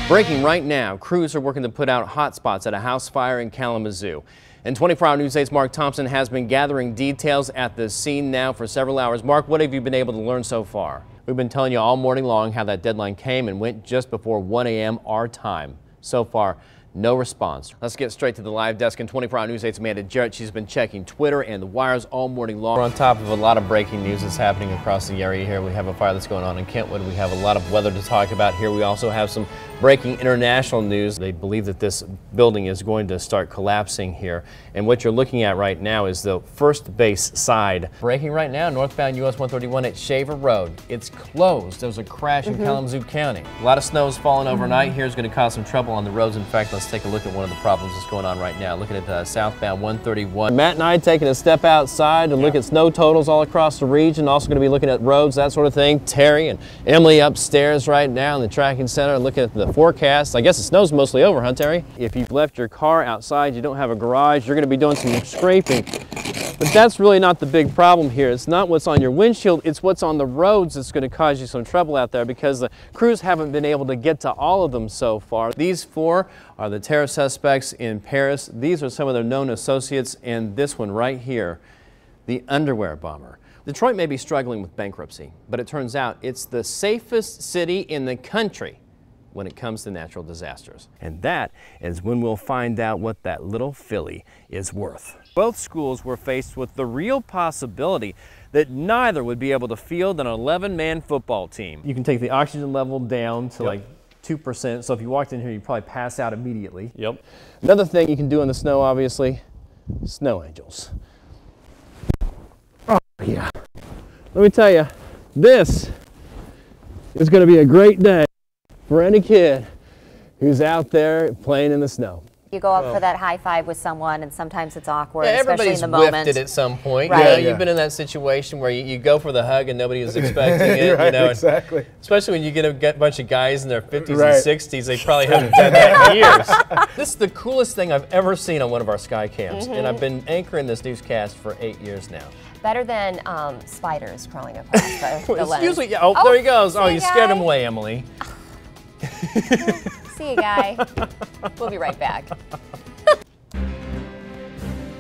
Breaking right now, crews are working to put out hot spots at a house fire in Kalamazoo. And 24-Hour News 8's Mark Thompson has been gathering details at the scene now for several hours. Mark, what have you been able to learn so far? We've been telling you all morning long how that deadline came and went just before 1 a.m. our time. So far, no response. Let's get straight to the live desk in 24-Hour News 8's Amanda Jarrett. She's been checking Twitter and the wires all morning long. We're on top of a lot of breaking news that's happening across the area here. We have a fire that's going on in Kentwood. We have a lot of weather to talk about here. We also have some breaking international news. They believe that this building is going to start collapsing here. And what you're looking at right now is the first base side. Breaking right now, northbound US 131 at Shaver Road. It's closed. There was a crash in Kalamazoo County. A lot of snow is falling overnight. Here's going to cause some trouble on the roads. In fact, let's take a look at one of the problems that's going on right now. Looking at southbound 131. Matt and I taking a step outside to look at snow totals all across the region. Also going to be looking at roads, that sort of thing. Terry and Emily upstairs right now in the tracking center looking at the forecast. I guess the snow's mostly over, huh, Terry? If you've left your car outside, you don't have a garage, you're going to be doing some scraping. But that's really not the big problem here. It's not what's on your windshield, it's what's on the roads that's going to cause you some trouble out there because the crews haven't been able to get to all of them so far. These four are the terror suspects in Paris. These are some of their known associates, and this one right here, the underwear bomber. Detroit may be struggling with bankruptcy, but it turns out it's the safest city in the country when it comes to natural disasters. And that is when we'll find out what that little filly is worth. Both schools were faced with the real possibility that neither would be able to field an 11-man football team. You can take the oxygen level down to like 2%, so if you walked in here, you'd probably pass out immediately. Yep. Another thing you can do in the snow, obviously, snow angels. Oh yeah. Let me tell you, this is going to be a great day for any kid who's out there playing in the snow. You go up for that high five with someone, and sometimes it's awkward, yeah, especially in the moment. Everybody's whiffed it at some point. Right. You've been in that situation where you go for the hug and nobody was expecting it. Right, you know, exactly. Especially when you get a bunch of guys in their 50s and 60s, they probably haven't done that in years. This is the coolest thing I've ever seen on one of our sky cams, and I've been anchoring this newscast for 8 years now. Better than spiders crawling across the lens. Usually, yeah, oh, there he goes. Oh, you scared him away, Emily. See you, guy. We'll be right back.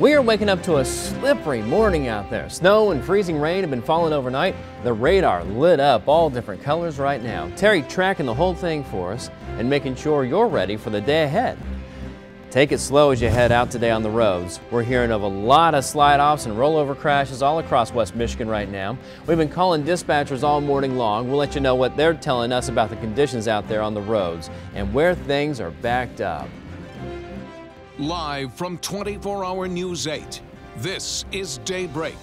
We are waking up to a slippery morning out there. Snow and freezing rain have been falling overnight. The radar lit up all different colors right now. Terry tracking the whole thing for us and making sure you're ready for the day ahead. Take it slow as you head out today on the roads. We're hearing of a lot of slide-offs and rollover crashes all across West Michigan right now. We've been calling dispatchers all morning long. We'll let you know what they're telling us about the conditions out there on the roads and where things are backed up. Live from 24-Hour News 8, this is Daybreak.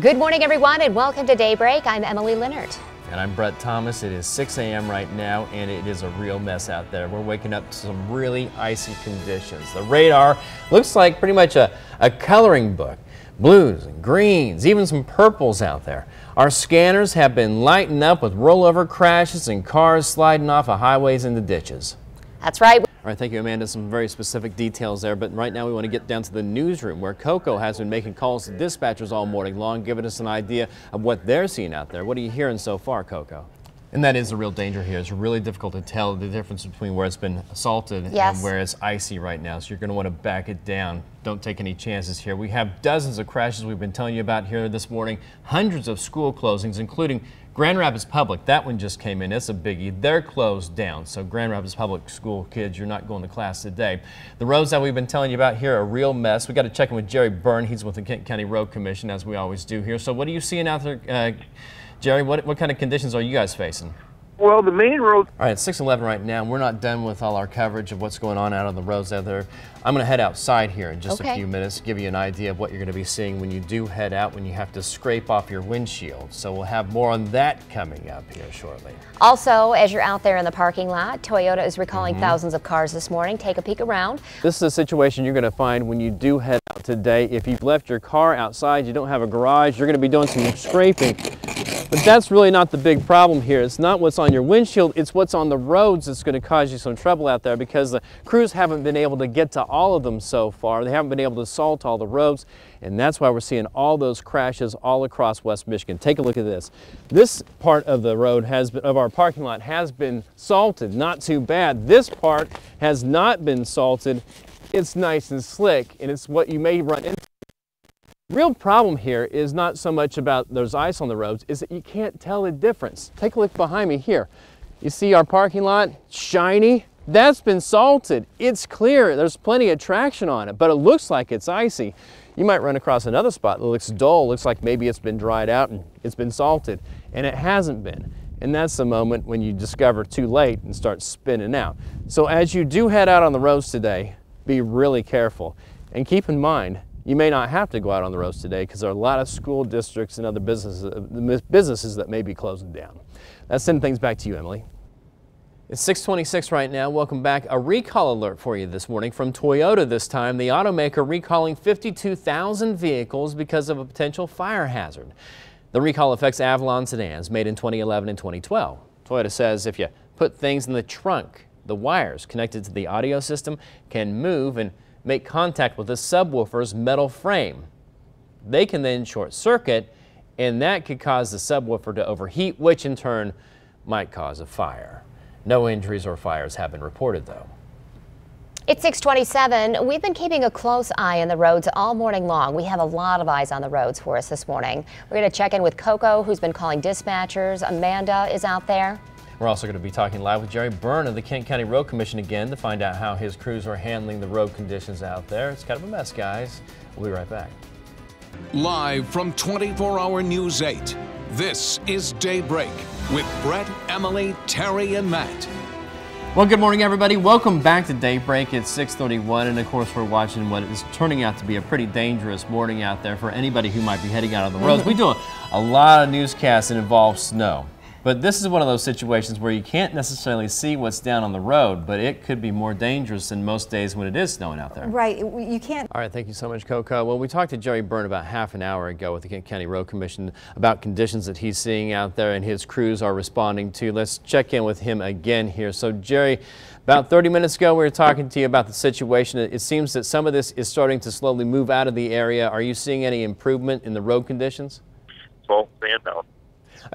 Good morning, everyone, and welcome to Daybreak. I'm Emily Leonard. And I'm Brett Thomas. It is 6 a.m. right now, and it is a real mess out there. We're waking up to some really icy conditions. The radar looks like pretty much a coloring book. Blues and greens, even some purples out there. Our scanners have been lighting up with rollover crashes and cars sliding off of highways into ditches. That's right. All right, thank you, Amanda. Some very specific details there, but right now we want to get down to the newsroom where Coco has been making calls to dispatchers all morning long, giving us an idea of what they're seeing out there. What are you hearing so far, Coco? And that is the real danger here. It's really difficult to tell the difference between where it's been salted and where it's icy right now, so you're going to want to back it down. Don't take any chances here. We have dozens of crashes we've been telling you about here this morning, hundreds of school closings, including Grand Rapids Public. That one just came in. It's a biggie. They're closed down. So Grand Rapids Public school kids, you're not going to class today. The roads that we've been telling you about here are a real mess. We got to check in with Jerry Byrne. He's with the Kent County Road Commission, as we always do here. So what are you seeing out there, Jerry? What kind of conditions are you guys facing? Well, the main road. All right, it's 6:11 right now. We're not done with all our coverage of what's going on out on the roads out there. I'm going to head outside here in just a few minutes to give you an idea of what you're going to be seeing when you do head out, when you have to scrape off your windshield. So we'll have more on that coming up here shortly. Also, as you're out there in the parking lot, Toyota is recalling thousands of cars this morning. Take a peek around. This is a situation you're going to find when you do head out today. If you've left your car outside, you don't have a garage, you're going to be doing some scraping. But that's really not the big problem here. It's not what's on your windshield, it's what's on the roads that's going to cause you some trouble out there, because the crews haven't been able to get to all of them so far. They haven't been able to salt all the roads, and that's why we're seeing all those crashes all across West Michigan. Take a look at this. This part of the road of our parking lot has been salted, not too bad. This part has not been salted. It's nice and slick, and it's what you may run into. Real problem here is not so much about there's ice on the roads, is that you can't tell the difference. Take a look behind me here. You see our parking lot, shiny? That's been salted. It's clear, there's plenty of traction on it, but it looks like it's icy. You might run across another spot that looks dull, looks like maybe it's been dried out and it's been salted, and it hasn't been. And that's the moment when you discover too late and start spinning out. So as you do head out on the roads today, be really careful. And keep in mind, you may not have to go out on the roads today because there are a lot of school districts and other businesses that may be closing down. Let's send things back to you, Emily. It's 6:26 right now. Welcome back. A recall alert for you this morning from Toyota this time. The automaker recalling 52,000 vehicles because of a potential fire hazard. The recall affects Avalon sedans made in 2011 and 2012. Toyota says if you put things in the trunk, the wires connected to the audio system can move and make contact with the subwoofer's metal frame. They can then short circuit, and that could cause the subwoofer to overheat, which in turn might cause a fire. No injuries or fires have been reported, though. It's 6:27. We've been keeping a close eye on the roads all morning long. We have a lot of eyes on the roads for us this morning. We're going to check in with Coco, who's been calling dispatchers. Amanda is out there. We're also going to be talking live with Jerry Byrne of the Kent County Road Commission again to find out how his crews are handling the road conditions out there. It's kind of a mess, guys. We'll be right back. Live from 24-Hour News 8, this is Daybreak with Brett, Emily, Terry, and Matt. Well, good morning, everybody. Welcome back to Daybreak. It's 6:31, and of course, we're watching what is turning out to be a pretty dangerous morning out there for anybody who might be heading out on the roads. We do a lot of newscasts that involve snow. But this is one of those situations where you can't necessarily see what's down on the road, but it could be more dangerous than most days when it is snowing out there. Right, you can't. All right, thank you so much, Coco. Well, we talked to Jerry Byrne about half an hour ago with the Kent County Road Commission about conditions that he's seeing out there and his crews are responding to. Let's check in with him again here. So, Jerry, about 30 minutes ago, we were talking to you about the situation. It seems that some of this is starting to slowly move out of the area. Are you seeing any improvement in the road conditions? Well, stand down.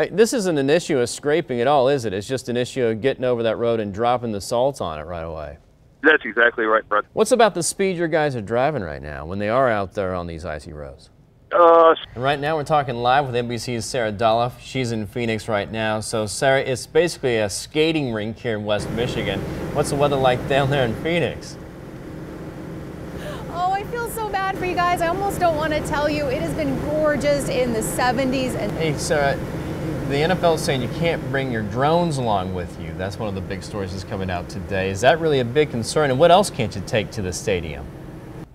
This isn't an issue of scraping at all, is it? It's just an issue of getting over that road and dropping the salt on it right away. That's exactly right, Brett. What's about the speed your guys are driving right now when they are out there on these icy roads? And right now we're talking live with NBC's Sarah Doloff. She's in Phoenix right now. So, Sarah, it's basically a skating rink here in West Michigan. What's the weather like down there in Phoenix? Oh, I feel so bad for you guys. I almost don't want to tell you. It has been gorgeous in the 70s. And hey, Sarah, the NFL is saying you can't bring your drones along with you. That's one of the big stories that's coming out today. Is that really a big concern? And what else can't you take to the stadium?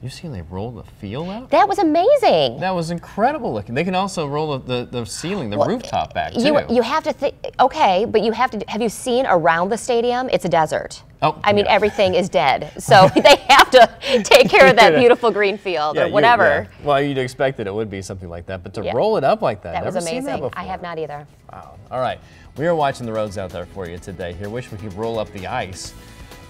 You see they roll the field out? That was amazing. That was incredible looking. They can also roll the ceiling, the rooftop back too. You have to think, okay, but you have to, have you seen around the stadium? It's a desert. Oh, I mean, yeah. everything is dead. So they have to take care of that beautiful green field or whatever. Well, you'd expect that it would be something like that, but to roll it up like that, that was never amazing. seen that before. I have not either. Wow. All right. We are watching the roads out there for you today here. Wish we could roll up the ice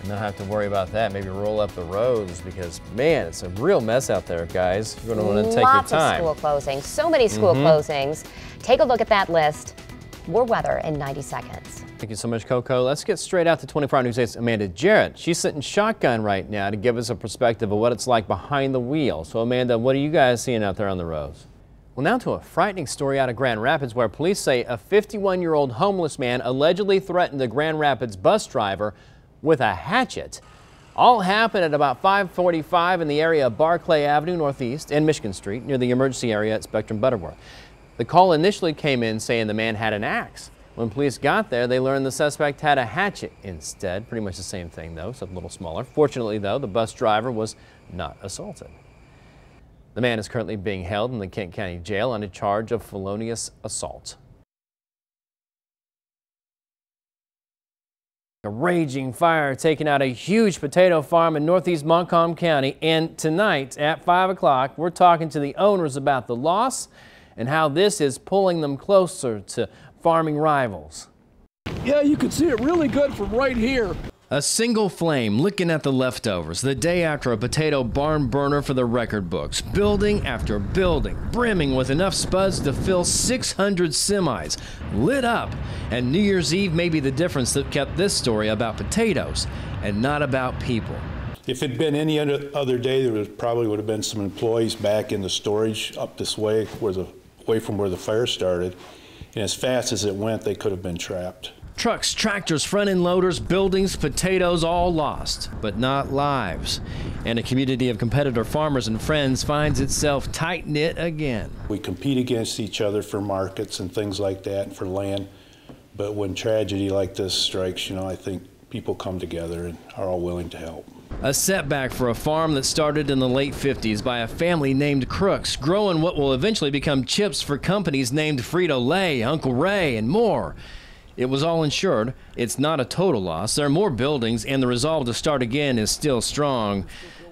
and not have to worry about that. Maybe roll up the roads because, man, it's a real mess out there, guys. You're going to want to take your time. Lots of school closings. So many school closings. Take a look at that list. More weather in 90 seconds. Thank you so much, Coco. Let's get straight out to 24 Hour News 8's Amanda Jarrett. She's sitting shotgun right now to give us a perspective of what it's like behind the wheel. So, Amanda, what are you guys seeing out there on the roads? Well, now to a frightening story out of Grand Rapids where police say a 51-year-old homeless man allegedly threatened a Grand Rapids bus driver with a hatchet. All happened at about 5:45 in the area of Barclay Avenue Northeast and Michigan Street near the emergency area at Spectrum Butterworth. The call initially came in saying the man had an axe. When police got there, they learned the suspect had a hatchet instead. Pretty much the same thing, though, except a little smaller. Fortunately, though, the bus driver was not assaulted. The man is currently being held in the Kent County Jail on a charge of felonious assault. A raging fire taking out a huge potato farm in northeast Montcalm County. And tonight at 5 o'clock, we're talking to the owners about the loss and how this is pulling them closer to farming rivals. Yeah, you can see it really good from right here. A single flame licking at the leftovers the day after a potato barn burner for the record books. Building after building, brimming with enough spuds to fill 600 semis, lit up. And New Year's Eve may be the difference that kept this story about potatoes and not about people. If it had been any other day, there probably would have been some employees back in the storage up this way, away from where the fire started. And as fast as it went, they could have been trapped. Trucks, tractors, front-end loaders, buildings, potatoes, all lost, but not lives. And a community of competitor farmers and friends finds itself tight-knit again. We compete against each other for markets and things like that and for land. But when tragedy like this strikes, I think people come together and are all willing to help. A setback for a farm that started in the late 50s by a family named Crooks, growing what will eventually become chips for companies named Frito-Lay, Uncle Ray, and more. It was all insured. It's not a total loss. There are more buildings, and the resolve to start again is still strong.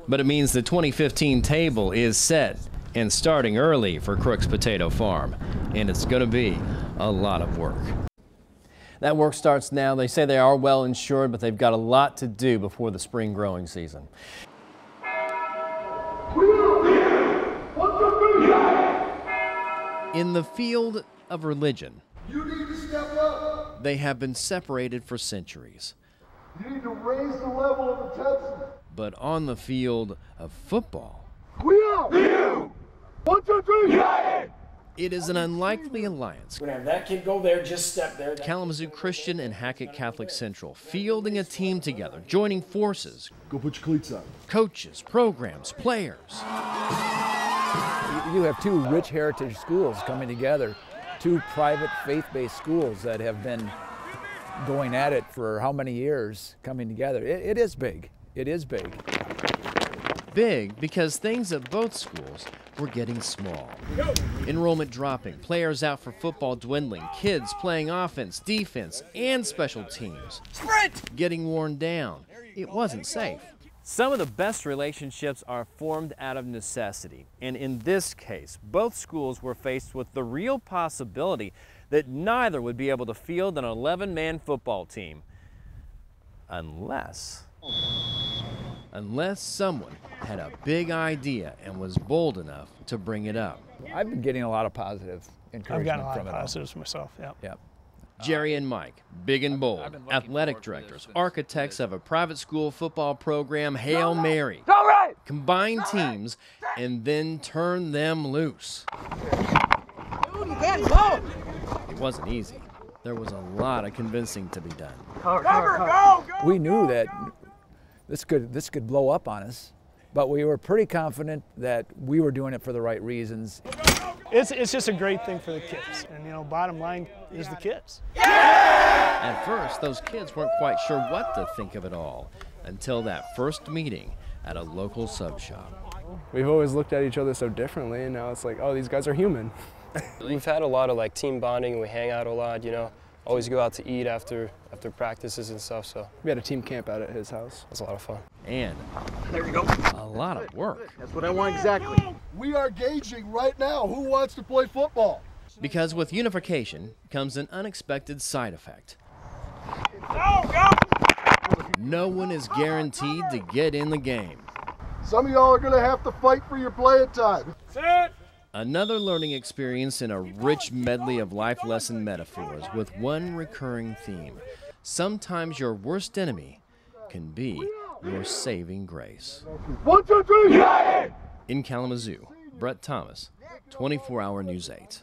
But it means the 2015 table is set and starting early for Crooks Potato Farm. And it's going to be a lot of work. That work starts now. They say they are well insured, but they've got a lot to do before the spring growing season. In the field of religion, you need to step up. They have been separated for centuries. You need to raise the level of intensity. But on the field of football, we are you. 1, 2, 3. United. It is an unlikely alliance. We're gonna have that kid go there, just step there. Kalamazoo Christian and Hackett Catholic Central fielding a team together, joining forces. Go put your cleats on. Coaches, programs, players. You have two rich heritage schools coming together, two private faith-based schools that have been going at it for how many years coming together. It is big. It is big. Big because things at both schools were getting small. Enrollment dropping, players out for football dwindling, kids playing offense, defense, and special teams. Sprint! Getting worn down. It wasn't safe. Some of the best relationships are formed out of necessity. And in this case, both schools were faced with the real possibility that neither would be able to field an 11-man football team. Unless someone had a big idea and was bold enough to bring it up. I've been getting a lot of positive encouragement I've gotten a lot from of it. positives myself, yeah. Yep. Jerry and Mike, big and bold, athletic directors, architects of a private school football program, Hail Mary. Combine teams and then turn them loose. It wasn't easy. There was a lot of convincing to be done. We knew that this could blow up on us, but we were pretty confident that we were doing it for the right reasons. It's just a great thing for the kids, and bottom line is the kids. At first, those kids weren't quite sure what to think of it all until that first meeting at a local sub shop. We've always looked at each other so differently, and now it's like, oh, these guys are human. We've had a lot of team bonding, and we hang out a lot, always go out to eat after practices and stuff, so. We had a team camp out at his house. It's a lot of fun. And there you go. A lot of work. That's what I want exactly. We are gauging right now who wants to play football. Because with unification comes an unexpected side effect. No one is guaranteed to get in the game. Some of y'all are going to have to fight for your playing time. Another learning experience in a rich medley of life lesson metaphors with one recurring theme. Sometimes your worst enemy can be your saving grace. 1, 2, 3, United! In Kalamazoo, Brett Thomas, 24-Hour News 8.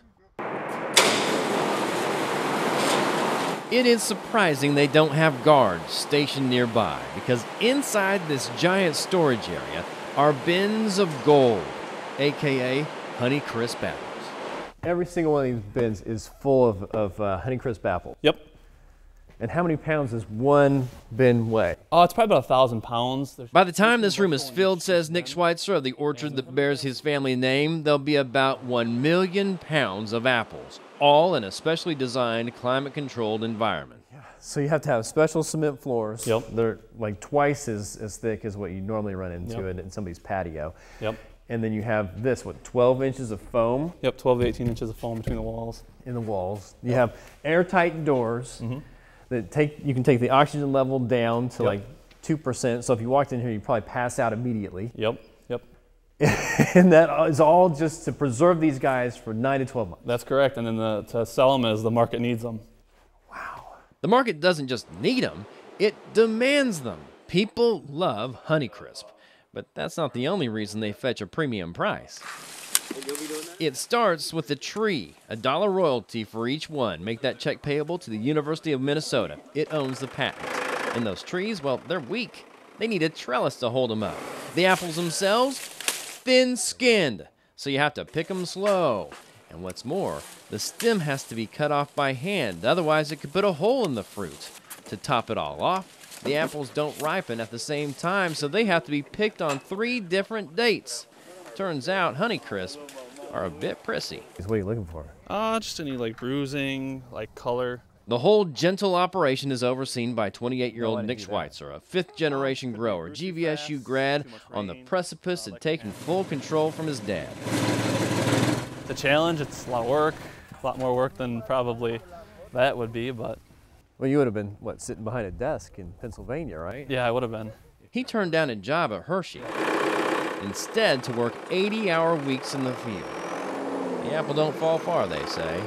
It is surprising they don't have guards stationed nearby because inside this giant storage area are bins of gold, aka Honeycrisp apples. Every single one of these bins is full of Honeycrisp apples. Yep. And how many pounds does one bin weigh? Oh, it's probably about 1,000 pounds. By the time this room is filled, says Nick Schweitzer of the orchard that bears his family name, there'll be about 1 million pounds of apples, all in a specially designed, climate-controlled environment. So you have to have special cement floors. Yep. They're like twice as thick as what you normally run into in somebody's patio. Yep. And then you have this, what, 12 inches of foam? Yep, 12 to 18 inches of foam between the walls. In the walls. You have airtight doors that you can take the oxygen level down to like 2%. So if you walked in here, you'd probably pass out immediately. Yep, yep. And that is all just to preserve these guys for 9 to 12 months. That's correct. And then to sell them as the market needs them. Wow. The market doesn't just need them, it demands them. People love Honeycrisp, but that's not the only reason they fetch a premium price. It starts with the tree, $1 royalty for each one. Make that check payable to the University of Minnesota. It owns the patent. And those trees, well, they're weak. They need a trellis to hold them up. The apples themselves, thin-skinned, so you have to pick them slow. And what's more, the stem has to be cut off by hand, otherwise it could put a hole in the fruit. To top it all off, the apples don't ripen at the same time, so they have to be picked on 3 different dates. Turns out Honeycrisp are a bit prissy. What are you looking for? Just any like bruising, like color. The whole gentle operation is overseen by 28-year-old Nick Schweitzer, a 5th-generation grower, GVSU grad, on the precipice of taking full control from his dad. It's a challenge. It's a lot of work, a lot more work than probably that would be, but. Well, you would have been, what, sitting behind a desk in Pennsylvania, right? Yeah, I would have been. He turned down a job at Hershey, instead to work 80-hour weeks in the field. The apple don't fall far, they say,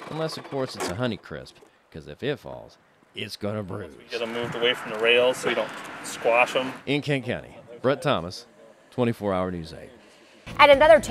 unless, of course, it's a Honeycrisp, because if it falls, it's gonna bruise. We get them moved away from the rails so you don't squash them. In Kent County, Brett Thomas, 24 Hour News 8. At another